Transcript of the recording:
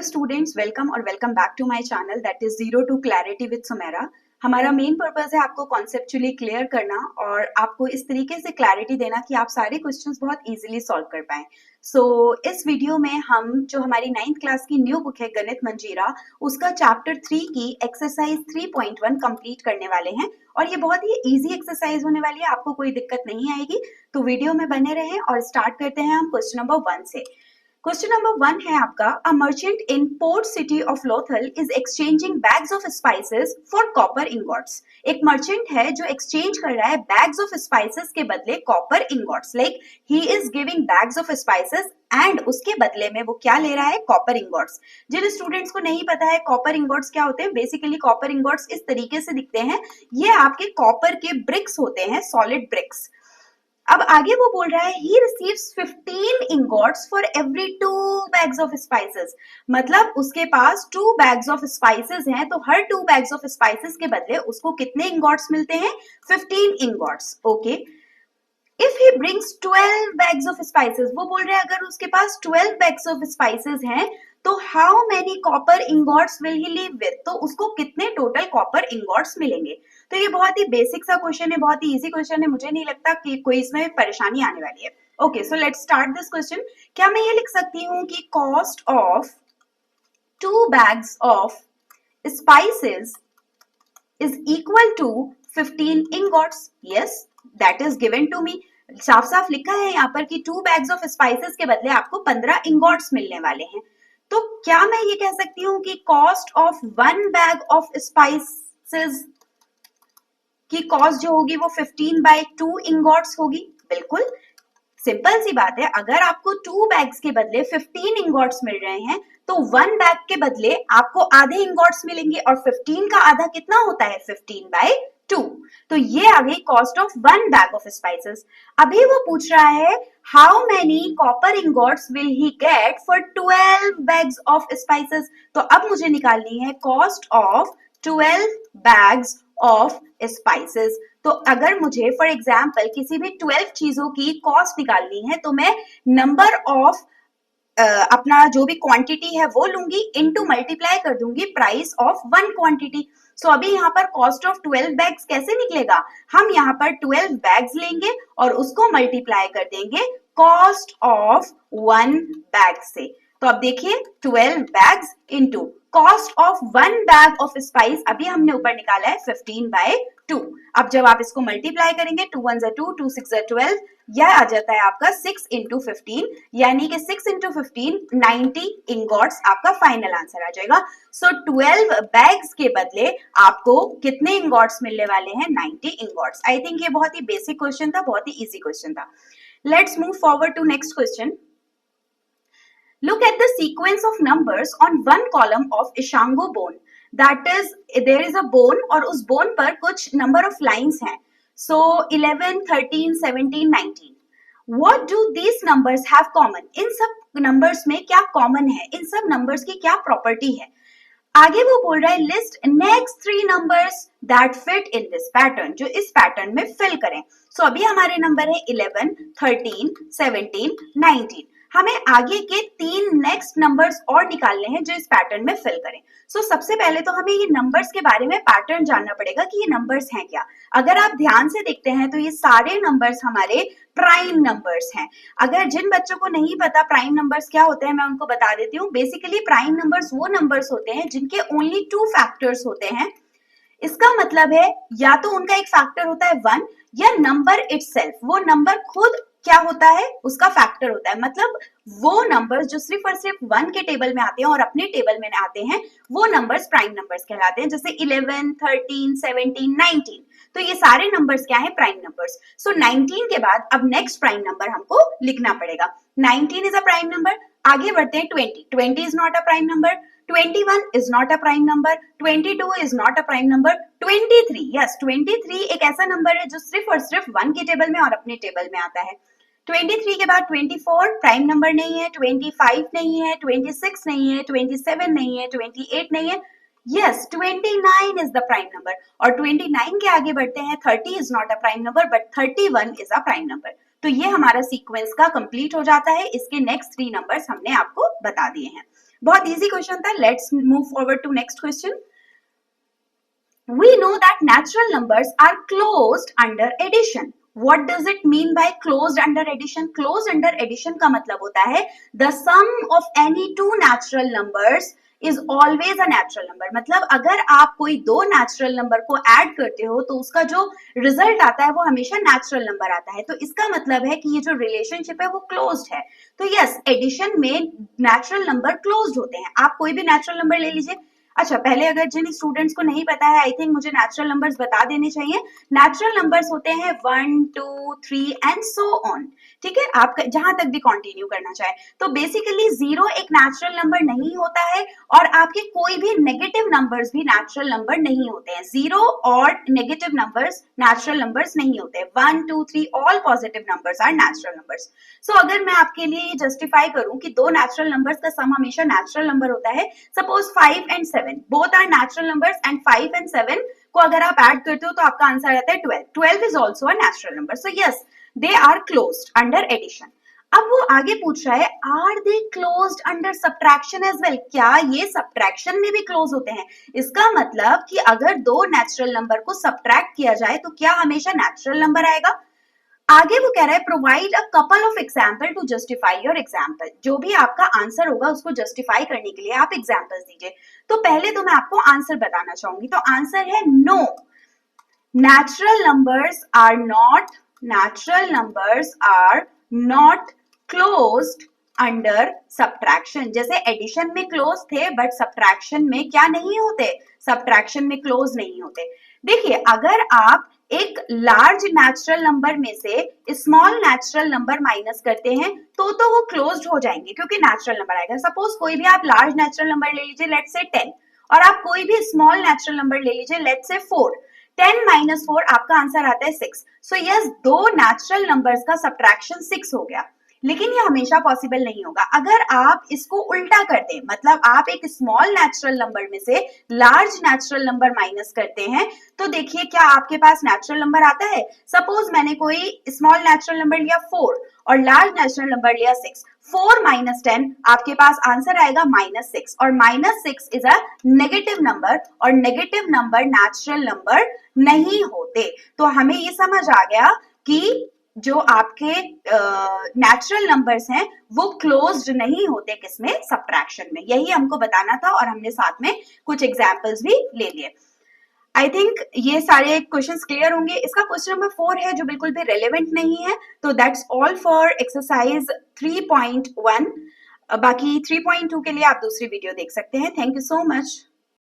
Hello students, welcome और welcome back to my channel that is zero to clarity with Sumera. हमारा main purpose है आपको conceptually clear करना और आपको इस तरीके से क्लैरिटी देना कि आप सारे क्वेश्चंस बहुत इजीली सॉल्व कर पाएं। इस वीडियो में हम जो हमारी 9th क्लास की न्यू बुक है गणित मंजीरा, उसका चैप्टर 3 की एक्सरसाइज 3.1 कंप्लीट करने वाले हैं और ये बहुत ही इजी एक्सरसाइज होने वाली है, आपको कोई दिक्कत नहीं आएगी। तो वीडियो में बने रहें और स्टार्ट करते हैं हम क्वेश्चन नंबर 1 से। क्वेश्चन नंबर 1 है आपका, a merchant in port city of Lothal is exchanging bags of spices for copper ingots. एक मर्चेंट है जो एक्सचेंज कर रहा है बैग्स ऑफ स्पाइसेस के बदले copper ingots. Like he is giving bags of spices and उसके बदले में वो क्या ले रहा है? Copper ingots. जिन स्टूडेंट्स को नहीं पता है कॉपर इंगॉट्स क्या होते हैं, बेसिकली कॉपर इंगॉट्स इस तरीके से दिखते हैं, ये आपके कॉपर के ब्रिक्स होते हैं, सॉलिड ब्रिक्स। अब आगे वो बोल रहा है he receives 15 ingots for every 2 bags of spices। मतलब उसके पास 2 bags of spices हैं, तो हर 2 bags of spices के बदले उसको कितने ingots मिलते हैं? 15 ingots। Okay, if he brings 12 bags of spices, वो बोल रहे हैं अगर उसके पास 12 bags of spices हैं तो how many copper ingots will he leave with? तो उसको कितने टोटल कॉपर इंगॉट्स मिलेंगे? तो ये बहुत ही बेसिक सा क्वेश्चन है, बहुत ही इजी क्वेश्चन है, मुझे नहीं लगता कि कोई इसमें परेशानी आने वाली है। Okay, so let's start this question. क्या मैं ये लिख सकती हूँ कि cost of 2 bags of spices is equal to 15 ingots? Yes, that is given to me। साफ साफ लिखा है यहाँ पर कि 2 bags of spices के बदले आपको 15 ingots मिलने वाले हैं। तो क्या मैं ये कह सकती हूँ कि cost of 1 bag of spices की कॉस्ट जो होगी वो 15/2 इंगॉट्स होगी? बिल्कुल सिंपल सी बात है, अगर आपको 2 बैग्स के बदले 15 इंगॉट्स मिल रहे हैं तो 1 बैग के बदले आपको आधे इंगॉट्स मिलेंगे और 15 का आधा कितना होता है? 15/2। तो ये आ गई cost of 1 bag of spices. अभी वो पूछ रहा है how many copper ingots will he get for 12 bags of spices. तो अब मुझे निकालनी है cost of 12 bags of spices. तो अगर मुझे फॉर एग्जाम्पल किसी भी 12 चीजों की कॉस्ट निकालनी है तो मैं नंबर ऑफ अपना जो भी क्वांटिटी है वो लूंगी, इनटू मल्टीप्लाई कर दूंगी प्राइस ऑफ 1 क्वांटिटी। सो अभी यहाँ पर कॉस्ट ऑफ 12 बैग्स कैसे निकलेगा? हम यहाँ पर 12 बैग्स लेंगे और उसको मल्टीप्लाई कर देंगे कॉस्ट ऑफ 1 बैग से। तो अब देखिए 12 bags into cost of 1 bag of spice, अभी हमने ऊपर निकाला है 15/2। अब जब आप इसको मल्टीप्लाई करेंगे 2 1 2, 2 6 12, यह आ जाता है आपका 6 × 15, यानी कि 6 × 15 90 इंगॉट्स आपका फाइनल आंसर आ जाएगा। सो 12 बैग्स के बदले आपको कितने इंगॉट्स मिलने वाले हैं? 90 इंगॉट्स। आई थिंक ये बहुत ही बेसिक क्वेश्चन था, बहुत ही इजी क्वेश्चन था। Let's move forward to next question. Look at the sequence of numbers on one column of Ishango bone. That is, there is a bone और उस bone पर कुछ number of lines हैं. So 11, 13, 17, 19. What do these numbers have common? इन सब numbers में क्या common है? इन सब numbers की क्या property है? आगे वो बोल रहा है list next 3 numbers that fit in this pattern, जो इस पैटर्न में फिल करें। सो अभी हमारे नंबर है 11, 13, 17, 19। हमें आगे के 3 नेक्स्ट नंबर्स और निकालने हैं जो इस पैटर्न में फिल करें। सबसे पहले तो हमें ये नंबर्स के बारे में पैटर्न जानना पड़ेगा कि ये नंबर्स हैं क्या। अगर आप ध्यान से देखते हैं तो ये सारे नंबर्स हमारे प्राइम नंबर्स हैं। अगर जिन बच्चों को नहीं पता प्राइम नंबर्स क्या होते हैं, मैं उनको बता देती हूँ। बेसिकली प्राइम नंबर्स वो नंबर्स होते हैं जिनके ओनली 2 फैक्टर्स होते हैं। इसका मतलब है या तो उनका एक फैक्टर होता है 1 या नंबर इटसेल्फ, वो नंबर खुद क्या होता है? उसका फैक्टर होता है। मतलब वो नंबर्स जो सिर्फ और सिर्फ 1 के टेबल में आते हैं और अपने टेबल में आते हैं, वो नंबर्स प्राइम नंबर्स कहलाते हैं। जैसे 11, 13, 17, 19, तो ये सारे नंबर्स क्या है? Prime numbers. 19 के बाद अब नेक्स्ट प्राइम नंबर हमको लिखना पड़ेगा। 19 इज अ प्राइम नंबर। आगे बढ़ते हैं 20, 20 is not a prime number. 21 is not a prime number, 22 is not a prime number, 23, yes 23 एक ऐसा नंबर है जो सिर्फ और सिर्फ 1 के टेबल में और अपने टेबल में आता है। 23 के बाद 24 प्राइम नंबर नहीं है, 25 नहीं है, 26 नहीं है, 27 नहीं है, 28 नहीं है, yes 29 is the prime number। और 29 के आगे बढ़ते हैं 30 is not a prime number but 31 is a prime number। तो ये हमारा सीक्वेंस का कंप्लीट हो जाता है। इसके नेक्स्ट 3 नंबर्स हमने आपको बता दिए हैं। बहुत इजी क्वेश्चन था। Let's move forward to next question. We know that natural numbers are closed under addition. What does it mean by closed under addition? Closed under addition का मतलब होता है the sum of any two natural numbers is always a natural number. मतलब अगर आप कोई दो natural number को add करते हो तो उसका जो result आता है वो हमेशा natural number आता है। तो इसका मतलब है कि ये जो relationship है वो closed है। तो yes, addition में natural number closed होते हैं। आप कोई भी natural number ले लीजिए। अच्छा, पहले अगर जिन स्टूडेंट्स को नहीं पता है, आई थिंक मुझे नेचुरल नंबर्स बता देने चाहिए। नेचुरल नंबर्स होते हैं 1 2 3 एंड सो ऑन। ठीक है, आप जहां तक भी कंटिन्यू करना चाहे। तो बेसिकली 0 एक नेचुरल नंबर नहीं होता है और आपके कोई भी नेगेटिव नंबर्स भी नेचुरल नंबर नहीं होते हैं। 0 और नेगेटिव नंबर्स नेचुरल नंबर्स नहीं होते। 1 2 3 all positive numbers are natural numbers. So अगर मैं आपके लिए ये जस्टिफाई करूं कि दो नेचुरल नंबर्स का सम हमेशा नेचुरल नंबर होता है, suppose 5 and 7 both are natural numbers and 5 and 7 को अगर आप ऐड करते हो तो आपका आंसर आता है 12। 12 is also a natural number. So yes, they are closed under addition. अब वो आगे पूछ रहा है, are they closed under subtraction as well? क्या ये सब्ट्रैक्शन में भी क्लोज होते हैं? इसका मतलब कि अगर दो नेचुरल नंबर को सब्ट्रैक्ट किया जाए तो क्या हमेशा नेचुरल नंबर आएगा? आगे वो कह रहा है provide a couple of example to justify your example. जो भी आपका आंसर होगा उसको जस्टिफाई करने के लिए आप एग्जाम्पल्स दीजिए। तो पहले तो मैं आपको आंसर बताना चाहूंगी। तो आंसर है no, natural numbers are not closed under subtraction। जैसे एडिशन में क्लोज थे बट सब्ट्रैक्शन में क्या नहीं होते? सब्ट्रैक्शन में क्लोज नहीं होते। देखिए, अगर आप एक लार्ज नेचुरल नंबर में से स्मॉल नेचुरल नंबर माइनस करते हैं तो वो क्लोज्ड हो जाएंगे क्योंकि नेचुरल नंबर आएगा। सपोज कोई भी आप लार्ज नेचुरल नंबर ले लीजिए, लेट्स से 10, और आप कोई भी स्मॉल नेचुरल नंबर ले लीजिए, लेट्स से 4। 10 माइनस 4 आपका आंसर आता है 6। सो यस, दो नेचुरल नंबर्स का सब्ट्रैक्शन 6 हो गया। लेकिन ये हमेशा पॉसिबल नहीं होगा। अगर आप इसको उल्टा कर दें, मतलब आप एक स्मॉल नेचुरल नंबर में से लार्ज नेचुरल नंबर माइनस करते हैं, तो देखिए क्या आपके पास नेचुरल नंबर आता है। सपोज मैंने कोई स्मॉल नेचुरल नंबर लिया 4 और लार्ज नेचुरल नंबर लिया 6। 4 माइनस 10 आपके पास आंसर आएगा -6, और -6 इज अ नेगेटिव नंबर, और नेगेटिव नंबर नेचुरल नंबर नहीं होते। तो हमें ये समझ आ गया कि जो आपके नेचुरल नंबर्स हैं वो क्लोज्ड नहीं होते, किसमें? सब्ट्रैक्शन में। यही हमको बताना था और हमने साथ में कुछ एग्जांपल्स भी ले लिए। आई थिंक ये सारे क्वेश्चंस क्लियर होंगे। इसका क्वेश्चन नंबर 4 है जो बिल्कुल भी रेलेवेंट नहीं है। तो दैट्स ऑल फॉर एक्सरसाइज 3.1। बाकी 3.2 के लिए आप दूसरी वीडियो देख सकते हैं। Thank you so much.